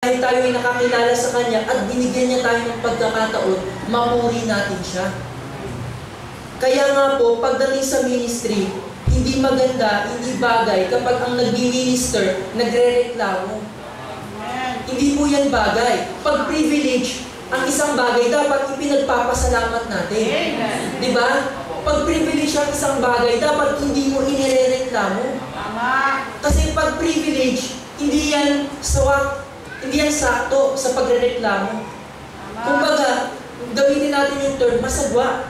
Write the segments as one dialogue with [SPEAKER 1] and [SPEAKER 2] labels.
[SPEAKER 1] Dahil tayo ay nakakilala sa Kanya at binigyan niya tayo ng pagkakataon, mapuri natin siya. Kaya nga po, pagdating sa ministry, hindi maganda, hindi bagay kapag ang nag-minister, nagre-reklamo. Hindi po yan bagay. Pag privilege, ang isang bagay dapat ipinagpapasalamat natin. Di ba? Pag privilege ang isang bagay, dapat hindi mo inirereklamo. Kasi pag privilege, hindi yan sakto sa pagrereklamo. Kumbaga, gamitin natin yung term, masagwa.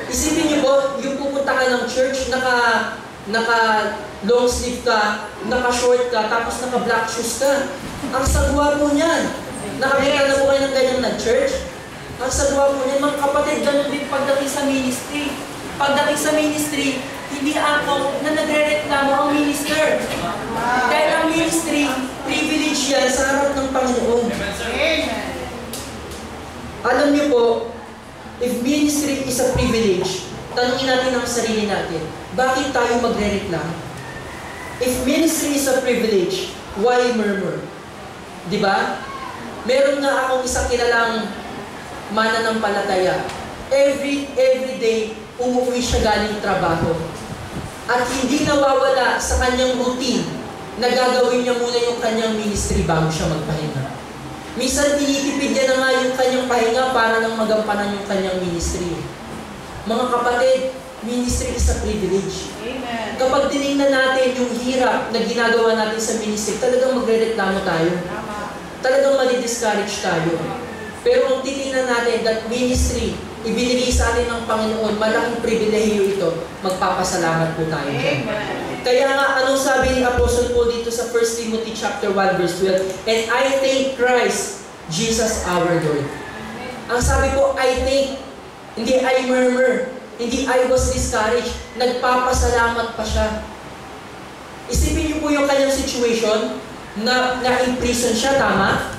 [SPEAKER 1] Isipin niyo po, yung pupunta ka ng church, naka long sleeve ka, naka short ka, tapos naka black shoes ka. Ang sagwa po niyan. Nakakita na po kayo ng ganyang nag-church? Ang sagwa po niyan, mga kapatid, ganun din pagdating sa ministry. Pagdating sa ministry, hindi ako na nagre-reklamo ang minister. Dahil ang ministry, privilege yan sa harap ng Panginoon. Alam niyo po, if ministry is a privilege, tanungin natin ang sarili natin, bakit tayo magre-reklamo? If ministry is a privilege, why murmur? Diba? Meron nga akong isang kilalang mananampalataya. Every day, umuwi siya galing trabaho. At hindi nawawala sa kanyang routine na gagawin niya muna yung kanyang ministry bago siya magpahinga. Minsan, tinitipid niya na nga yung kanyang pahinga para nang magampanan yung kanyang ministry. Mga kapatid, ministry is a privilege.
[SPEAKER 2] Amen.
[SPEAKER 1] Kapag tinignan natin yung hirap na ginagawa natin sa ministry, talagang magre-reklamo tayo. Talagang madi-discourage tayo. Pero kung titignan natin that ministry, ibinigay sa atin ng Panginoon, malaking pribilehiyo ito, magpapasalamat po tayo dyan. Kaya nga, anong sabi ni Apostle Paul dito sa 1 Timothy chapter 1 verse 12? And I thank Christ, Jesus our Lord. Ang sabi po, I thank, hindi I murmur, hindi I was discouraged, nagpapasalamat pa siya. Isipin niyo po yung kanyang situation, na-imprison siya, tama?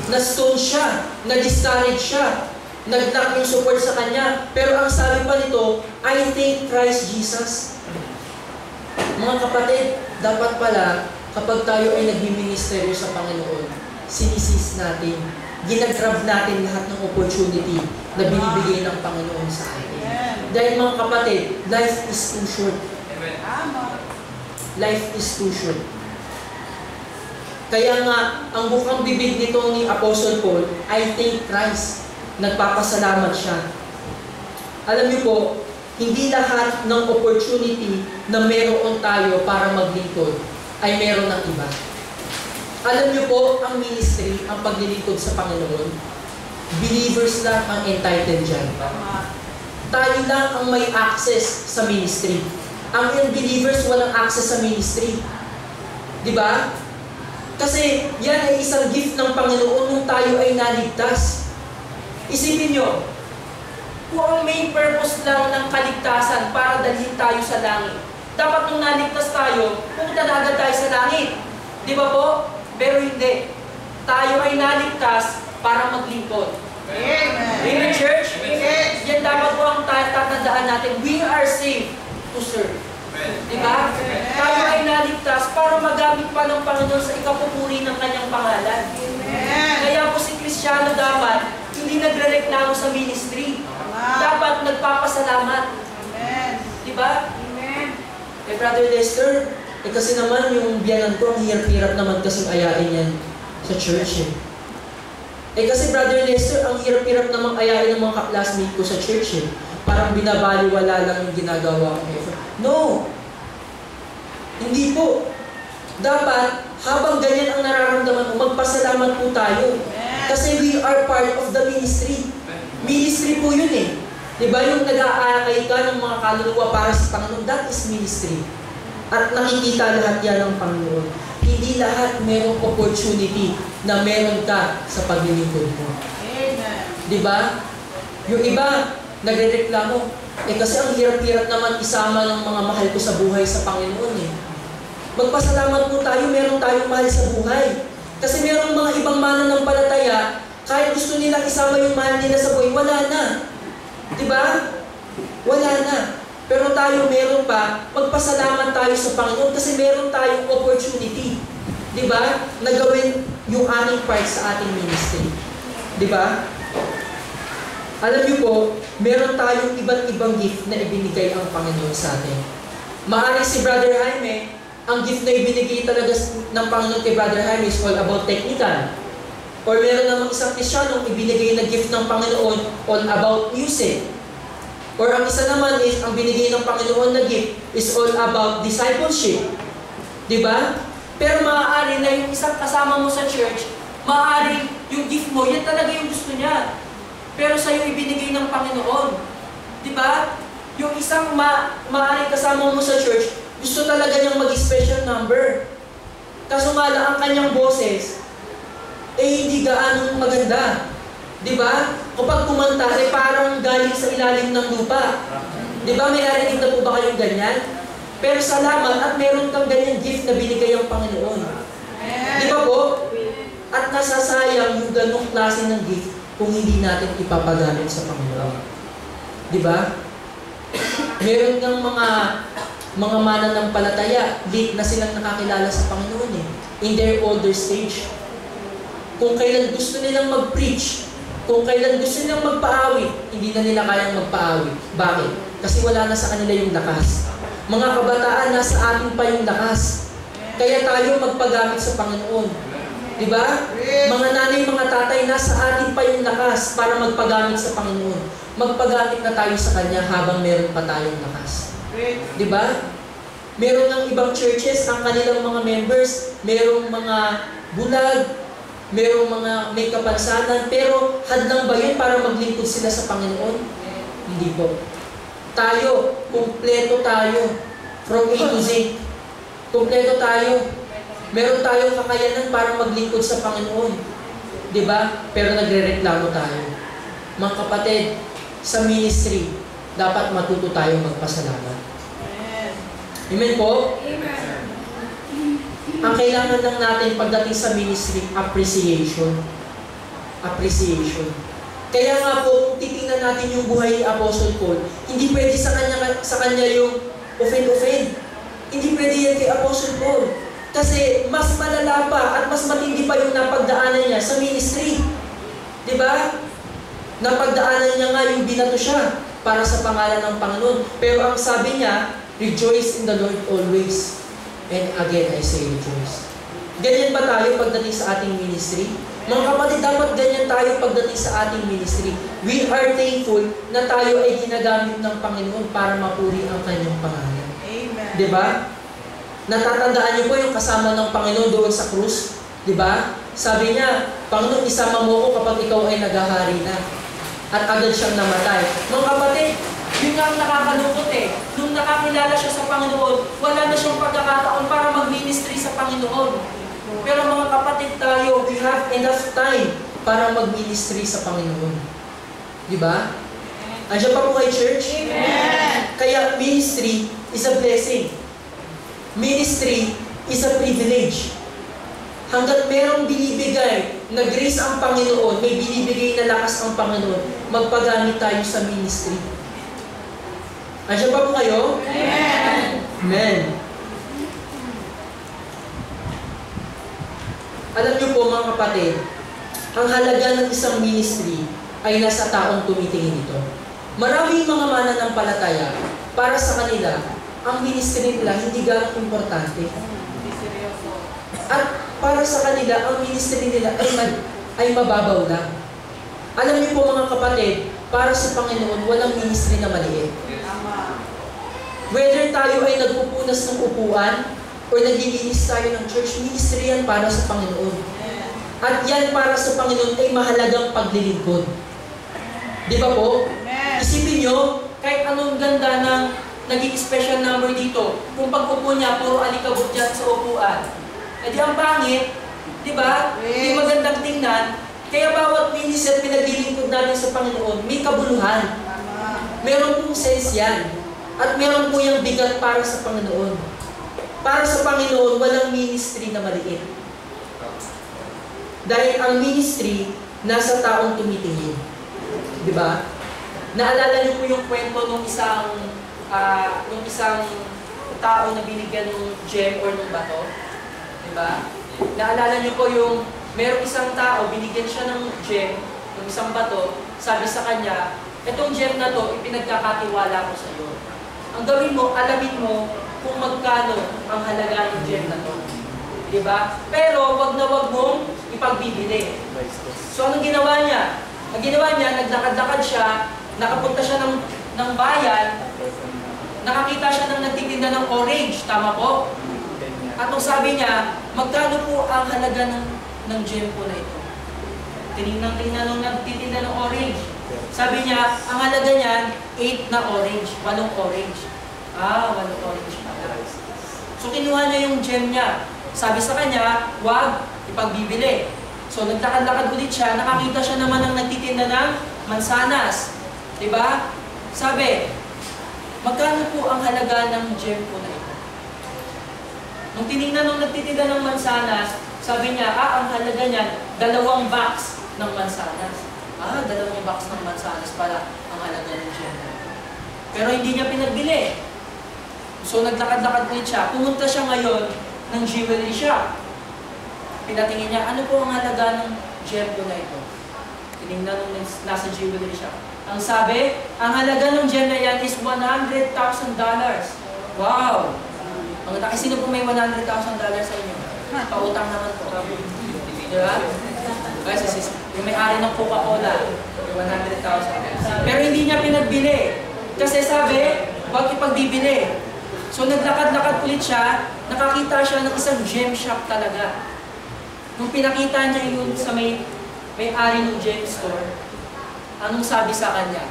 [SPEAKER 1] Na-stone siya, na-discourage siya, nag-lack yung support sa kanya. Pero ang sabi pa nito, I thank Christ Jesus. Mga kapatid, dapat pala, kapag tayo ay nag-ministeryo sa Panginoon, sinisis natin, ginagrab natin lahat ng opportunity na binibigay ng Panginoon sa atin. Dahil mga kapatid, life is too short. Life is too short. Kaya nga, ang bukang bibig nito ni Apostle Paul, I thank Christ. Nagpapasalamat siya. Alam niyo po, hindi lahat ng opportunity na meron tayo para maglingkod ay meron ng iba. Alam niyo po, ang ministry, ang paglilingkod sa Panginoon, believers lang ang entitled dyan. Tayo lang ang may access sa ministry. Ang unbelievers walang access sa ministry. Diba? Kasi yan ay isang gift ng Panginoon nung tayo ay naligtas. Isipin nyo, kung ang main purpose lang ng kaligtasan para dalhin tayo sa langit, dapat nung naligtas tayo, pumunta na agad tayo sa langit. Di ba po? Pero hindi. Tayo ay naligtas para maglingkod.
[SPEAKER 2] Amen.
[SPEAKER 1] Amen, church?
[SPEAKER 2] Yes.
[SPEAKER 1] Yan dapat po ang tatandaan natin. We are saved to serve. Diba? Tayo ay naligtas para magamit pa ng Panginoon sa ikapupuri ng kanyang pangalan.
[SPEAKER 2] Amen.
[SPEAKER 1] Kaya po si Kristiyano dapat hindi nagre-reklamo sa ministry. Dapat nagpapasalamat.
[SPEAKER 2] Amen.
[SPEAKER 1] Diba?
[SPEAKER 2] Amen.
[SPEAKER 1] Brother Lester, kasi naman yung biyanan ko, ang hirap-hirap naman kasing ayain yan sa church. Kasi Brother Lester, ang hirap-hirap namang ayain ng mga ka-classmate ko sa church. Parang binabaliwala lang yung ginagawa ko. No! Hindi po. Dapat, habang ganyan ang nararamdaman mo, magpasalamat po tayo. Kasi we are part of the ministry. Ministry po yun eh. Diba yung nag-aakay ka ng mga kaluluwa para sa Panginoon, that is ministry. At nakikita lahat yan ng Panginoon. Hindi lahat merong opportunity na meron ka sa paglilingkod mo. Diba? Yung iba, nagre-reklamo, kasi ang hirap-hirap naman isama ng mga mahal ko sa buhay sa Panginoon eh. Magpasalamat po tayo, meron tayong mahal sa buhay. Kasi merong mga ibang mananampalataya, kahit gusto nilang isama yung mahal nila sa buhay, wala na. Diba? Wala na. Pero tayo meron pa, magpasalamat tayo sa Panginoon kasi meron tayong opportunity. Diba? Na gawin yung ating part sa ating ministry. Di ba? Alam niyo po, meron tayong iba't ibang gift na ibinigay ang Panginoon sa atin. Maaaring si Brother Jaime, ang gift na ibinigay talaga ng Panginoon kay Brother Jaime is all about technical. Or meron namang isang Kristiyanong ibinigay na gift ng Panginoon all about music. Or ang isa naman is, ang binigay ng Panginoon na gift is all about discipleship. Diba? Pero maaari na yung isang kasama mo sa church, maaari yung gift mo, yan talaga yung gusto niya. Pero sa'yo ibinigay ng Panginoon. Diba? Yung isang maaari kasama mo sa church, gusto talaga niyang mag-special number. Kaso nga lang ang kanyang boses, hindi gaano maganda. Diba? Kapag kumanta, parang galing sa ilalim ng lupa. Diba? May narinig na po ba kayong ganyan? Pero salamat at meron kang ganyang gift na binigay ang Panginoon. Diba po? At nasasayang yung ganong klase ng gift kung hindi natin ipapagamit sa Panginoon. Diba? Meron kang mga mananampalataya, late na silang nakakilala sa Panginoon in their older stage. Kung kailan gusto nilang mag-preach, kung kailan gusto nilang magpaawit, hindi na nila kayang magpaawit. Bakit? Kasi wala na sa kanila yung lakas. Mga kabataan, nasa atin pa yung lakas. Kaya tayo magpagamit sa Panginoon. Diba? Mga nanay, mga tatay, nasa atin pa yung lakas para magpagamit sa Panginoon. Magpagamit na tayo sa Kanya habang meron pa tayong lakas. Diba? Meron ng ibang churches, ang kanilang mga members, merong mga bulag, merong mga may kapansanan, pero hadlang ba yun para maglingkod sila sa Panginoon? Hindi po. Tayo, kumpleto tayo. From A to Z. Kumpleto tayo. Meron tayong kakayanan para maglingkod sa Panginoon. Diba? Pero nagre-reklamo tayo. Mga kapatid, sa ministry, dapat matuto tayong magpasalamat. Amen po? Amen. Ang kailangan lang natin pagdating sa ministry, appreciation. Appreciation. Kaya nga po, titingnan natin yung buhay ni Apostle Paul, hindi pwede sa kanya yung offend. Hindi pwede yan kay Apostle Paul. Kasi mas malala pa at mas matindi pa yung napagdaanan niya sa ministry. Diba? Napagdaanan niya nga yung binato siya para sa pangalan ng Panginoon. Pero ang sabi niya, rejoice in the Lord always. And again, I say rejoice. Ganyan ba tayo pagdating sa ating ministry? Mga kapatid, dapat ganyan tayo pagdating sa ating ministry. We are thankful na tayo ay ginagamit ng Panginoon para mapuri ang Kanyang pangalan.
[SPEAKER 2] Amen.
[SPEAKER 1] Diba? Natatandaan niyo po yung kasama ng Panginoon doon sa krus? Diba? Sabi niya, Panginoon, isama mo ko kapag ikaw ay naghahari na. At agad siyang namatay. Mga kapatid, yun nga ang nakakalungkot Nung nakakilala siya sa Panginoon, wala na siyang pagkakataon para mag-ministry sa Panginoon. Pero mga kapatid tayo, we have enough time para mag-ministry sa Panginoon. Diba? Andiyan pa po kayo, church?
[SPEAKER 2] Amen.
[SPEAKER 1] Kaya ministry is a blessing. Ministry is a privilege. Hanggat merong binibigay na grace ang Panginoon, may binibigay na lakas ang Panginoon, magpagamit tayo sa ministry. Andiyan pa po kayo?
[SPEAKER 2] Amen.
[SPEAKER 1] Amen. Alam niyo po mga kapatid, ang halaga ng isang ministry ay nasa taong tumitingin ito. Maraming mga mananampalataya, para sa kanila, ang ministry nila hindi ganong importante. At para sa kanila, ang ministry nila ay mababaw lang. Alam niyo po mga kapatid, para sa Panginoon, walang ministry na maliit. Whether tayo ay nagpupunas ng upuan o naglilinis tayo ng church, ministry yan para sa Panginoon. At yan para sa Panginoon ay mahalagang paglilingkod. Di ba po? Isipin nyo, kahit anong ganda ng naging special number dito, kung pag-upo niya, puro alikabot dyan sa upuan. Eh di ang pangit, di ba? Di magandang tingnan. Kaya bawat ministry at pinaglilingkod natin sa Panginoon, may kabuluhan. Meron pong sense yan. At meron po yung bigat para sa Panginoon. Para sa Panginoon, walang ministry na maliit. Dahil ang ministry, nasa taong tumitingin. Di ba? Naalala niyo po yung kwento ng isang tao na binigyan ng gem or ng bato? Di ba? Naalala niyo po yung merong isang tao, binigyan siya ng gem, ng isang bato, sabi sa kanya, itong gem na to, ipinagkakatiwala ko sa iyo. Ang gawin mo, alamin mo kung magkano ang halaga ng gem na to. Diba? Pero wag na wag mong ipagbibili. So anong ginawa niya? Ang ginawa niya, naglakad-lakad siya, nakapunta siya ng bayan, nakakita siya ng nagtitinda ng orange, tama po? At nung sabi niya, magkano po ang halaga ng gem po na ito? Tinignan nung nagtitinda ng orange. Sabi niya, ang halaga niyan, 8 na orange, 8 orange. 8 orange pala. So kinuha niya yung gem niya. Sabi sa kanya, wag ipagbibili. So nagtakad-lakad ulit siya, nakakita siya naman ng nagtitinda ng mansanas. Diba? Sabi, magkano po ang halaga ng gem po na ito? Nung tinignan nung nagtitinda ng mansanas, sabi niya, ang halaga niyan, 2 box ng mansanas. 2 box ng mansanas pala ang halaga ng gem. Pero hindi niya pinagbili. So naglakad-lakad ulit siya. Pumunta siya ngayon ng jewelry shop. Pinatingin niya, ano po ang halaga ng gem po na ito? Tinignan nung nasa jewelry shop. Ang sabi, ang halaga ng gem na yan is $100,000. Wow! Ang taki, sino po may $100,000 sa inyo? Pautang naman po. Diba? Guys, yung may-ari ng Coca-Cola, yung 100,000. Pero hindi niya pinagbili. Kasi sabi, huwag ipagbibili. So naglakad-lakad ulit siya, nakakita siya ng isang gem shop talaga. Nung pinakita niya yun sa may-ari ng gem store, anong sabi sa kanya?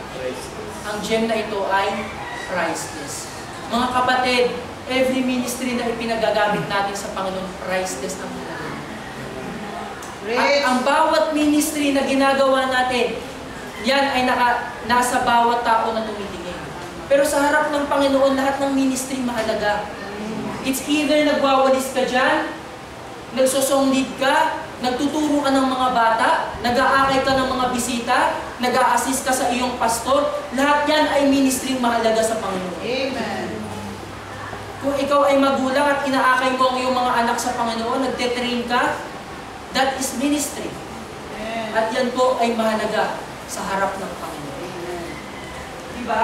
[SPEAKER 1] Ang gem na ito ay priceless. Mga kapatid, every ministry na ipinagagamit natin sa Panginoon, priceless ang halaga. At ang bawat ministry na ginagawa natin, yan ay nasa bawat tao na tumitingin. Pero sa harap ng Panginoon, lahat ng ministry mahalaga. It's either nagwawalis ka dyan, nagsosong lead ka, nagtuturo ka ng mga bata, nag-aakay ka ng mga bisita, nag-a-assist ka sa iyong pastor, lahat yan ay ministry mahalaga sa Panginoon.
[SPEAKER 2] Amen.
[SPEAKER 1] Kung ikaw ay magulang at inaakay mo ang iyong mga anak sa Panginoon, nagte-train ka, that is ministry.
[SPEAKER 2] Amen.
[SPEAKER 1] At yan po ay mahalaga sa harap ng Panginoon.
[SPEAKER 2] Amen.
[SPEAKER 1] Diba?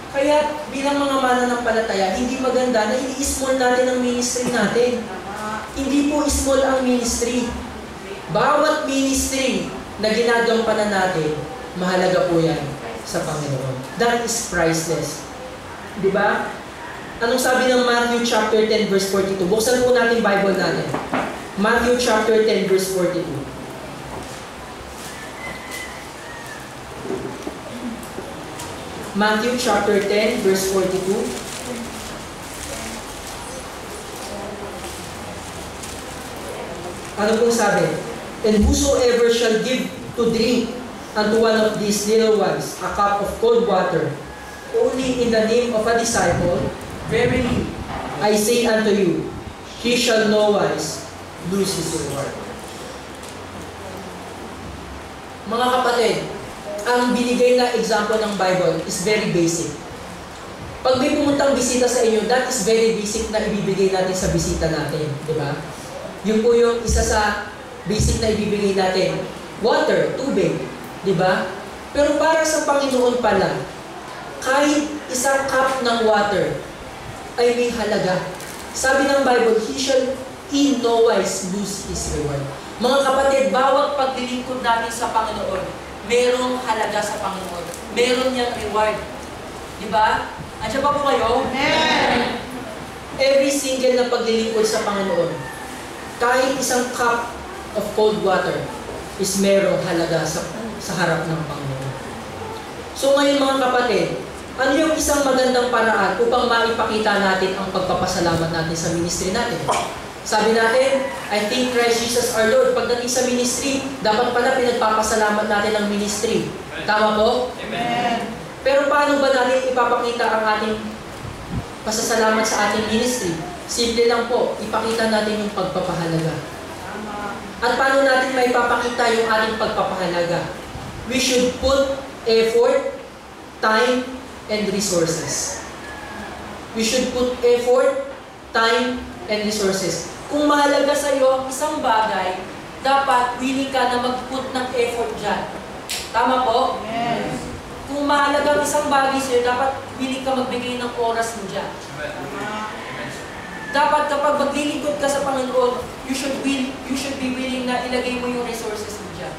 [SPEAKER 1] Kaya bilang mga mananampalataya, hindi maganda na i-small natin ang ministry natin. Hindi po small ang ministry. Bawat ministry na ginagampanan natin, mahalaga po yan sa Panginoon. That is priceless. Diba? Anong sabi ng Matthew chapter 10 verse 42? Buksan po natin Bible natin. Matthew chapter 10 verse 42. Matthew chapter 10 verse 42. Ano pong sabi? And whosoever shall give to drink unto one of these little ones a cup of cold water, only in the name of a disciple, verily I say unto you, he shall no wise lose his reward. Mga kapatid, ang binigay na example ng Bible is very basic. Pag may pumuntang bisita sa inyo, that is very basic na ibibigay natin sa bisita natin. Diba? Yun po yung isa sa basic na ibibigay natin. Water, tubig. Diba? Pero para sa Panginoon pala, kahit isang cup ng water ay may halaga. Sabi ng Bible, he shall in no wise lose his reward. Mga kapatid, bawat paglilingkod natin sa Panginoon, merong halaga sa Panginoon. Meron niyang reward. Diba? Andiyan pa po kayo?
[SPEAKER 2] Amen.
[SPEAKER 1] Every single na paglilingkod sa Panginoon, kahit isang cup of cold water, is merong halaga sa harap ng Panginoon. So ngayon mga kapatid, ano yung isang magandang paraan upang maipakita natin ang pagpapasalamat natin sa ministry natin? Sabi natin, I think Christ Jesus our Lord, pagdating sa ministry, dapat pala pinagpapasalamat natin ang ministry. Tama po?
[SPEAKER 2] Amen.
[SPEAKER 1] Pero paano ba natin ipapakita ang ating pasasalamat sa ating ministry? Simple lang po, ipakita natin yung pagpapahalaga.
[SPEAKER 2] Tama.
[SPEAKER 1] At paano natin maipapakita yung ating pagpapahalaga? We should put effort, time, and resources. We should put effort, time, and resources. Kung mahalaga sa iyo ang isang bagay, dapat willing ka na mag-put ng effort dyan. Tama po?
[SPEAKER 2] Yes.
[SPEAKER 1] Kung mahalaga ang isang bagay sa iyo, dapat willing ka magbigay ng oras mo dyan.
[SPEAKER 2] Tama.
[SPEAKER 1] Dapat kapag maglilingkod ka sa Panginoon, you should be willing na ilagay mo yung resources mo dyan.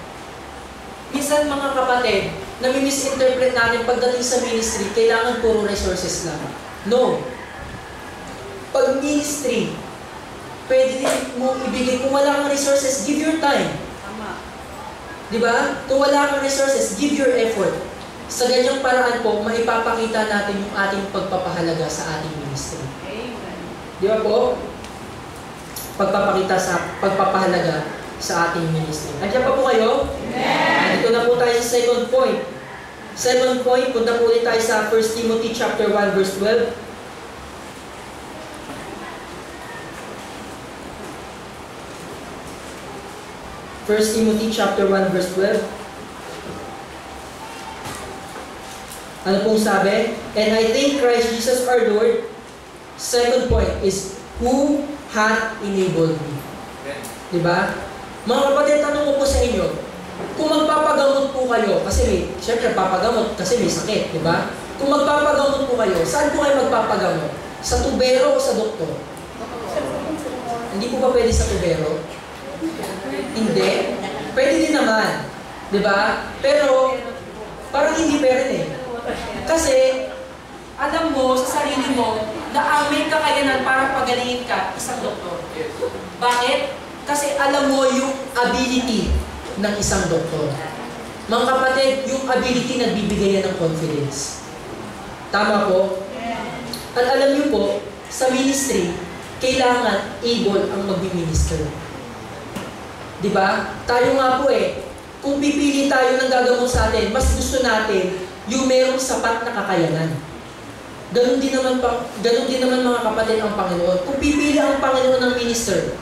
[SPEAKER 1] Minsan mga kapatid, nami-misinterpret natin pagdating sa ministry, kailangan puro resources lang. No. Pag ministry, pwede din mo ibigay. Kung wala kang resources, give your time.
[SPEAKER 2] Tama.
[SPEAKER 1] Diba? Kung wala kang resources, give your effort. Sa ganyang paraan po, maipapakita natin yung ating pagpapahalaga sa ating ministry.
[SPEAKER 2] Amen.
[SPEAKER 1] Di ba po? Pagpapahalaga sa ating ministry. Andiyan pa po kayo?
[SPEAKER 2] Amen.
[SPEAKER 1] Dito na po tayo sa second point. Second point, punta po ulit tayo sa 1 Timothy chapter 1 verse 12. 1 Timothy chapter 1 verse 12. Ano pong sabi? And I thank Christ Jesus our Lord. Second point is, who hath enabled me? Diba? Mga kapatid, tanong ko po sa inyo, kung magpapagamot po kayo, kasi syempre papagamot kasi may sakit, diba? Kung magpapagamot po kayo, saan po kayo magpapagamot? Sa tubero o sa doktor? Hindi po ba pwede sa tubero? Hindi. Pwede din naman. Diba? Pero, parang hindi pa rin eh. Kasi, alam mo sa sarili mo na ang may kakayanan para pagalingin ka, isang doktor. Bakit? Kasi alam mo yung ability ng isang doktor. Mga kapatid, yung ability nagbibigay yan ng confidence. Tama po? At alam niyo po, sa ministry, kailangan able ang mag-minister. Diba? Tayo nga po kung pipili tayo ng gagamot sa atin, mas gusto natin yung merong sapat na kakayanan. Ganun din naman mga kapatid ang Panginoon. Kung pipili ang Panginoon ng minister,